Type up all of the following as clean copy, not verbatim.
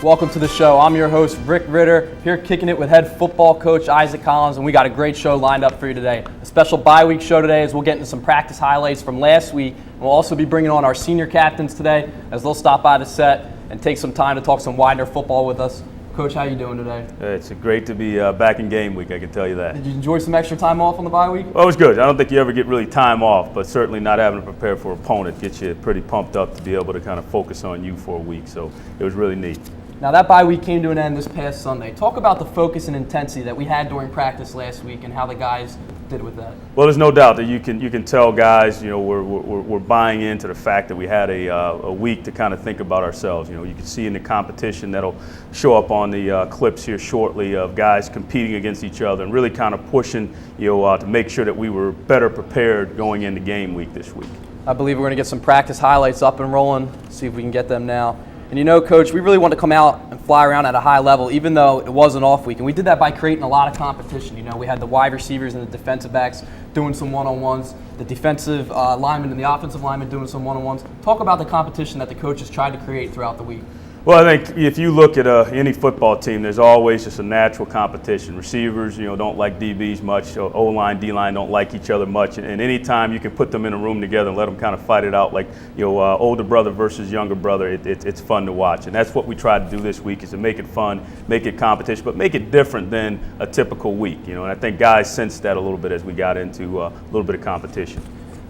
Welcome to the show. I'm your host, Rick Ritter, here kicking it with head football coach Isaac Collins, and we got a great show lined up for you today. A special bye week show today as we'll get into some practice highlights from last week. We'll also be bringing on our senior captains today as they'll stop by the set and take some time to talk some Widener football with us. Coach, how you doing today? It's great to be back in game week, I can tell you that. Did you enjoy some extra time off on the bye week? Well, it was good. I don't think you ever get really time off, but certainly not having to prepare for an opponent gets you pretty pumped up to be able to kind of focus on you for a week. So it was really neat. Now that bye week came to an end this past Sunday. Talk about the focus and intensity that we had during practice last week and how the guys did with that. Well, there's no doubt that you can tell guys, we're buying into the fact that we had a week to kind of think about ourselves. You can see in the competition that'll show up on the clips here shortly of guys competing against each other and really kind of pushing, to make sure that we were better prepared going into game week this week. I believe we're going to get some practice highlights up and rolling. See if we can get them now. And Coach, we really want to come out and fly around at a high level, even though it was an off week. And we did that by creating a lot of competition. We had the wide receivers and the defensive backs doing some one-on-ones, the defensive linemen and the offensive linemen doing some one-on-ones. Talk about the competition that the coaches tried to create throughout the week. Well, I think if you look at any football team, there's always just a natural competition. Receivers, don't like DBs much. O-line, D-line don't like each other much. And anytime you can put them in a room together and let them kind of fight it out like, older brother versus younger brother, it's fun to watch. And that's what we tried to do this week is to make it fun, make it competition, but make it different than a typical week. And I think guys sensed that a little bit as we got into a little bit of competition.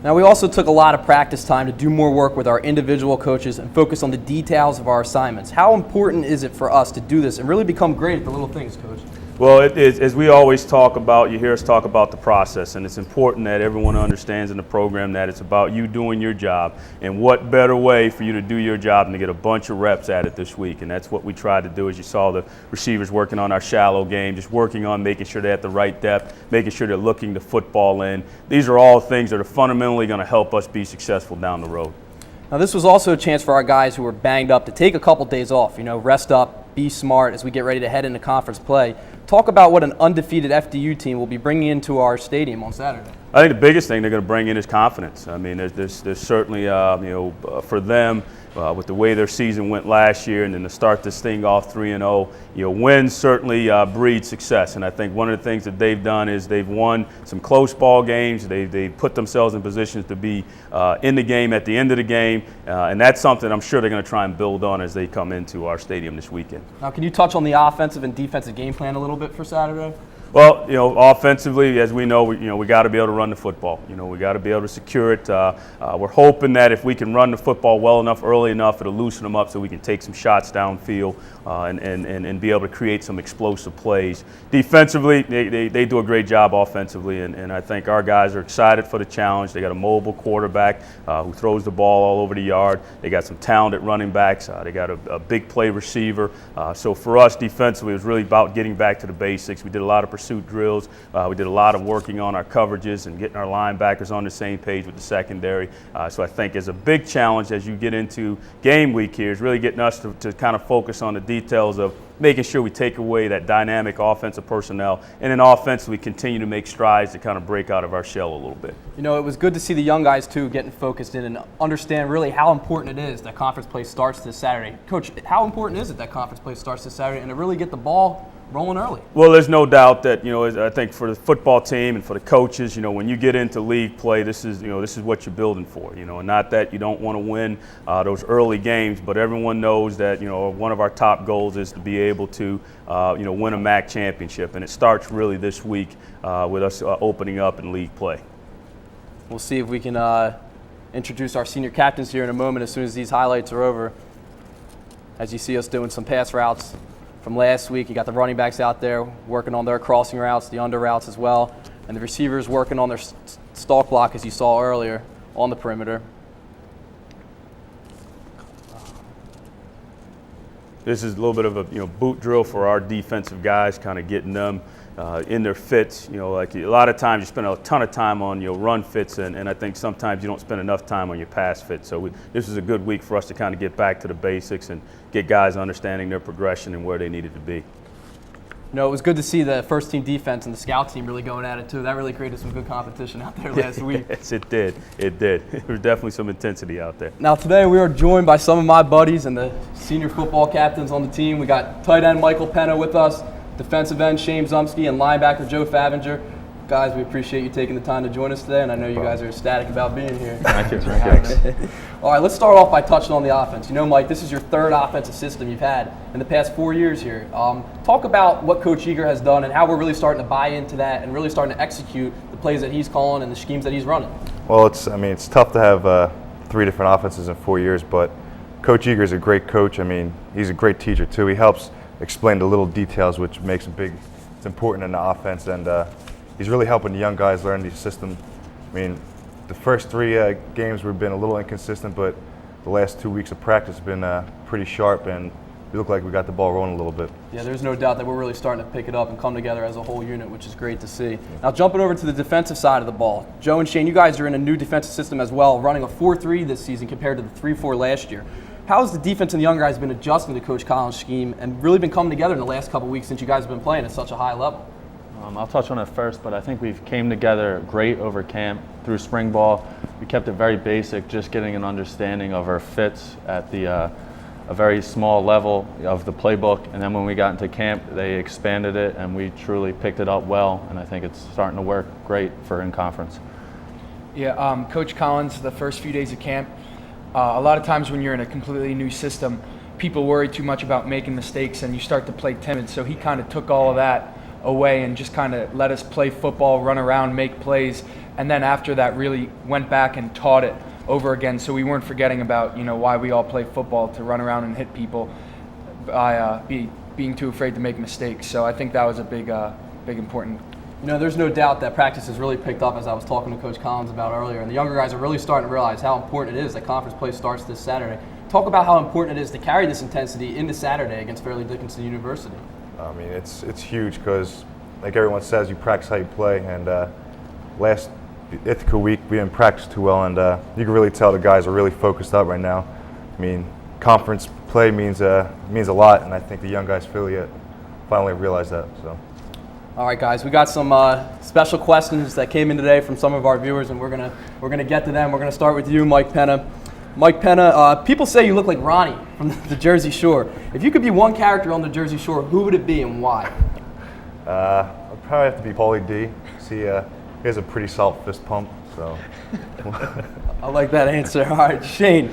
Now, we also took a lot of practice time to do more work with our individual coaches and focus on the details of our assignments. How important is it for us to do this and really become great at the little things, Coach? Well, it is, as we always talk about, you hear us talk about the process, and it's important that everyone understands in the program that it's about you doing your job, and what better way for you to do your job than to get a bunch of reps at it this week, and that's what we tried to do. As you saw the receivers working on our shallow game, just working on making sure they're at the right depth, making sure they're looking the football in. These are all things that are fundamentally going to help us be successful down the road. Now, this was also a chance for our guys who were banged up to take a couple days off, rest up, be smart as we get ready to head into conference play. Talk about what an undefeated FDU team will be bringing into our stadium on Saturday. I think the biggest thing they're going to bring in is confidence. I mean, there's certainly, for them, with the way their season went last year, and then to start this thing off 3-0, wins certainly breed success. And I think one of the things that they've done is they've won some close ball games. They put themselves in positions to be in the game at the end of the game, and that's something I'm sure they're going to try and build on as they come into our stadium this weekend. Now, can you touch on the offensive and defensive game plan a little bit for Saturday? Well, offensively, as we know, we got to be able to run the football. We got to be able to secure it. We're hoping that if we can run the football well enough, early enough, it'll loosen them up so we can take some shots downfield and be able to create some explosive plays. Defensively, they do a great job offensively, and I think our guys are excited for the challenge. They got a mobile quarterback who throws the ball all over the yard. They got some talented running backs. They got a big play receiver. So for us, defensively, it was really about getting back to the basics. We did a lot of pursuit drills. We did a lot of working on our coverages and getting our linebackers on the same page with the secondary. So I think as a big challenge as you get into game week here is really getting us to kind of focus on the details of making sure we take away that dynamic offensive personnel and then offensively continue to make strides to kind of break out of our shell a little bit. It was good to see the young guys too getting focused in and understand really how important it is that conference play starts this Saturday. Coach, how important is it that conference play starts this Saturday and to really get the ball rolling early? Well, there's no doubt that, I think for the football team and for the coaches, when you get into league play, this is what you're building for, and not that you don't want to win those early games, but everyone knows that, one of our top goals is to be able to, win a MAC championship, and it starts really this week with us opening up in league play. We'll see if we can introduce our senior captains here in a moment as soon as these highlights are over. As you see us doing some pass routes from last week, you got the running backs out there working on their crossing routes, the under routes as well, and the receivers working on their stalk block, as you saw earlier, on the perimeter. This is a little bit of a boot drill for our defensive guys, kind of getting them in their fits. Like a lot of times you spend a ton of time on run fits, and I think sometimes you don't spend enough time on your pass fits. So this is a good week for us to kind of get back to the basics and get guys understanding their progression and where they needed to be. No, it was good to see the first team defense and the scout team really going at it too. That really created some good competition out there last week. Yes, it did. It did. There was definitely some intensity out there. Now today we are joined by some of my buddies and the senior football captains on the team. We got tight end Michael Penna with us, defensive end Shane Zumsky, and linebacker Joe Favinger. Guys, we appreciate you taking the time to join us today, and I know you guys are ecstatic about being here. Thank you for having us. All right, let's start off by touching on the offense. You know, Mike, this is your third offensive system you've had in the past 4 years here. Talk about what Coach Eager has done and how we're really starting to buy into that and really starting to execute the plays that he's calling and the schemes that he's running. Well, it's tough to have 3 different offenses in 4 years, but Coach Eager is a great coach. I mean, he's a great teacher too. He helps explain the little details, which makes it's important in the offense, and he's really helping the young guys learn the system. I mean, the first 3 games we've been a little inconsistent, but the last 2 weeks of practice have been pretty sharp, and we look like we got the ball rolling a little bit. Yeah, there's no doubt that we're really starting to pick it up and come together as a whole unit, which is great to see. Now, jumping over to the defensive side of the ball, Joe and Shane, you guys are in a new defensive system as well, running a 4-3 this season compared to the 3-4 last year. How has the defense and the young guys been adjusting to Coach Collins' scheme and really been coming together in the last couple of weeks since you guys have been playing at such a high level? I'll touch on it first, but I think we've came together great over camp through spring ball. We kept it very basic, just getting an understanding of our fits at a very small level of the playbook. And then when we got into camp, they expanded it, and we truly picked it up well. And I think it's starting to work great for in conference. Yeah, Coach Collins, the first few days of camp, a lot of times when you're in a completely new system, people worry too much about making mistakes, and you start to play timid. So he kind of took all of that away and just kind of let us play football, run around, make plays, and then after that really went back and taught it over again, so we weren't forgetting about, you know, why we all play football, to run around and hit people by being too afraid to make mistakes. So I think that was a big important. You know, there's no doubt that practice has really picked up, as I was talking to Coach Collins about earlier, and the younger guys are really starting to realize how important it is that conference play starts this Saturday. Talk about how important it is to carry this intensity into Saturday against Fairleigh Dickinson University. I mean, it's huge because, like everyone says, you practice how you play. And last Ithaca week, we didn't practice too well, and you can really tell the guys are really focused up right now. I mean, conference play means a lot, and I think the young guys finally realized that. So. All right, guys, we got some special questions that came in today from some of our viewers, and we're gonna get to them. We're gonna start with you, Mike Penna. Mike Penna, people say you look like Ronnie from the Jersey Shore. If you could be one character on the Jersey Shore, who would it be and why? I'd probably have to be Paulie D. He has a pretty solid fist pump, so. I like that answer. All right, Shane,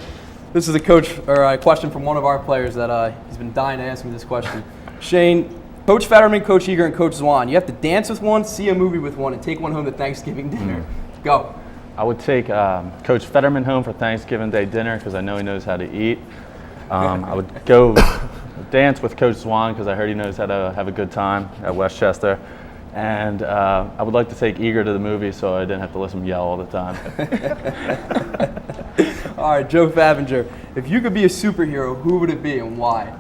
this is a question from one of our players that he's been dying to ask me this question. Shane, Coach Fetterman, Coach Eager, and Coach Zwan, you have to dance with one, see a movie with one, and take one home to Thanksgiving dinner. Go. I would take Coach Fetterman home for Thanksgiving Day dinner because I know he knows how to eat. I would go dance with Coach Zwan because I heard he knows how to have a good time at Westchester. And I would like to take Eager to the movie so I didn't have to listen to him yell all the time. All right, Joe Favinger, if you could be a superhero, who would it be and why?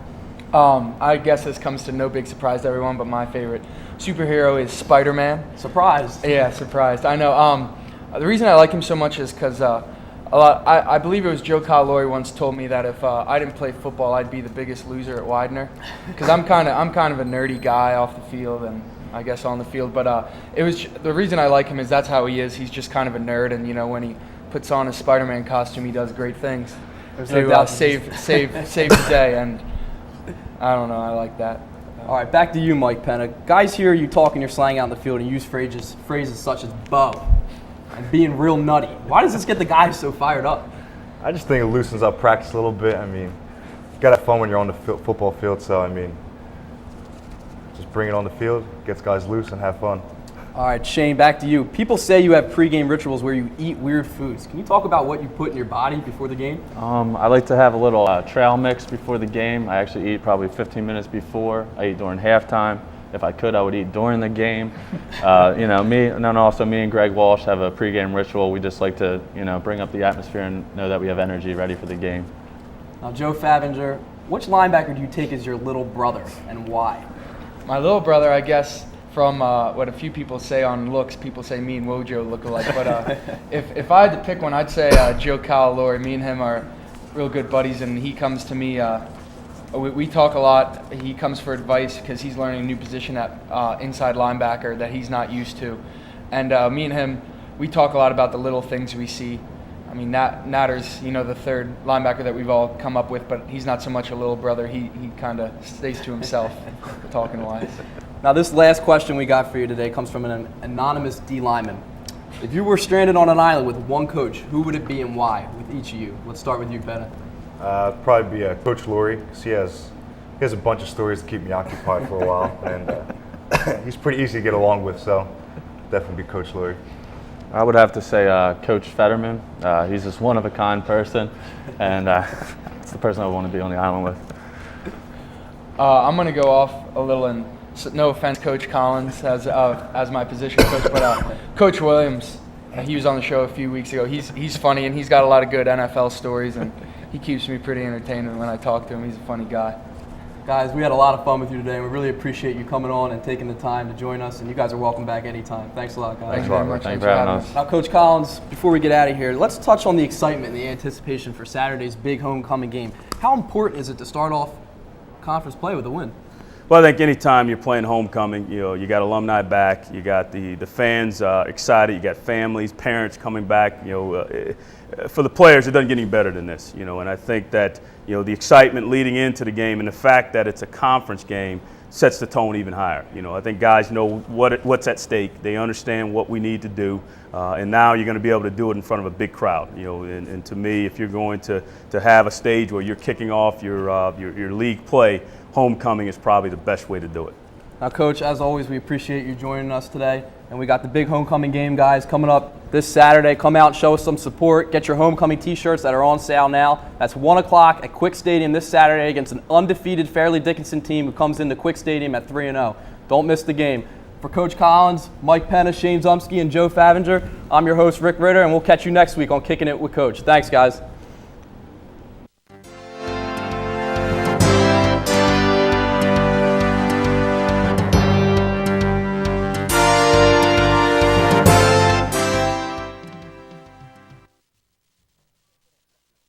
I guess this comes to no big surprise to everyone, but my favorite superhero is Spider-Man. Surprised. Yeah, surprised. I know. The reason I like him so much is because I believe it was Joe Calori once told me that if I didn't play football, I'd be the biggest loser at Widener. Because I'm kind of a nerdy guy off the field and I guess on the field. But the reason I like him is that's how he is. He's just kind of a nerd, and you know, when he puts on his Spider-Man costume, he does great things to save the day. And I don't know, I like that. All right, back to you, Mike Penna. Guys hear you talking your slang out in the field and use phrases such as "bo" and being real nutty. Why does this get the guys so fired up? I just think it loosens up practice a little bit. I mean, you gotta have fun when you're on the football field. So I mean, just bring it on the field, gets guys loose and have fun. All right, Shane, back to you. People say you have pregame rituals where you eat weird foods. Can you talk about what you put in your body before the game? I like to have a little trail mix before the game. I actually eat probably 15 minutes before. I eat during halftime. If I could, I would eat during the game. You know, me and Greg Walsh have a pregame ritual. We just like to, you know, bring up the atmosphere and know that we have energy ready for the game. Now, Joe Favinger, which linebacker do you take as your little brother and why? My little brother, I guess, from what a few people say on looks, people say me and Wojo look alike. But if I had to pick one, I'd say Joe Calori. Me and him are real good buddies, and he comes to me we talk a lot. He comes for advice because he's learning a new position at inside linebacker that he's not used to. And me and him, we talk a lot about the little things we see. I mean, Natter's, the third linebacker that we've all come up with, but he's not so much a little brother. He kind of stays to himself, talking wise. Now, this last question we got for you today comes from an anonymous D lineman. If you were stranded on an island with one coach, who would it be and why? With each of you, let's start with you, Bennett. Probably be Coach Lurie, because he has a bunch of stories to keep me occupied for a while, and he's pretty easy to get along with. So definitely be Coach Lurie. I would have to say Coach Fetterman. He's just one of a kind person, and it's the person I want to be on the island with. I'm going to go off a little, and no offense, Coach Collins, as my position coach, but Coach Williams. He was on the show a few weeks ago. He's funny, and he's got a lot of good NFL stories, and he keeps me pretty entertained when I talk to him. He's a funny guy. Guys, we had a lot of fun with you today, and we really appreciate you coming on and taking the time to join us, and you guys are welcome back anytime. Thanks a lot, guys. Thanks very much. Thanks for having us. Now, Coach Collins, before we get out of here, let's touch on the excitement and the anticipation for Saturday's big homecoming game. How important is it to start off conference play with a win? Well, I think anytime you're playing homecoming, you got alumni back, you got the fans excited, you got families, parents coming back. For the players, it doesn't get any better than this. And I think that the excitement leading into the game and the fact that it's a conference game sets the tone even higher. I think guys know what's at stake. They understand what we need to do, and now you're going to be able to do it in front of a big crowd. And to me, if you're going to have a stage where you're kicking off your league play, homecoming is probably the best way to do it. Now, Coach, as always, we appreciate you joining us today. And we got the big homecoming game, guys, coming up this Saturday. Come out and show us some support. Get your homecoming T-shirts that are on sale now. That's 1 o'clock at Quick Stadium this Saturday against an undefeated Fairleigh Dickinson team who comes into Quick Stadium at 3-0. Don't miss the game. For Coach Collins, Mike Penna, Shane Zumsky, and Joe Favinger, I'm your host, Rick Ritter, and we'll catch you next week on Kicking It with Coach. Thanks, guys.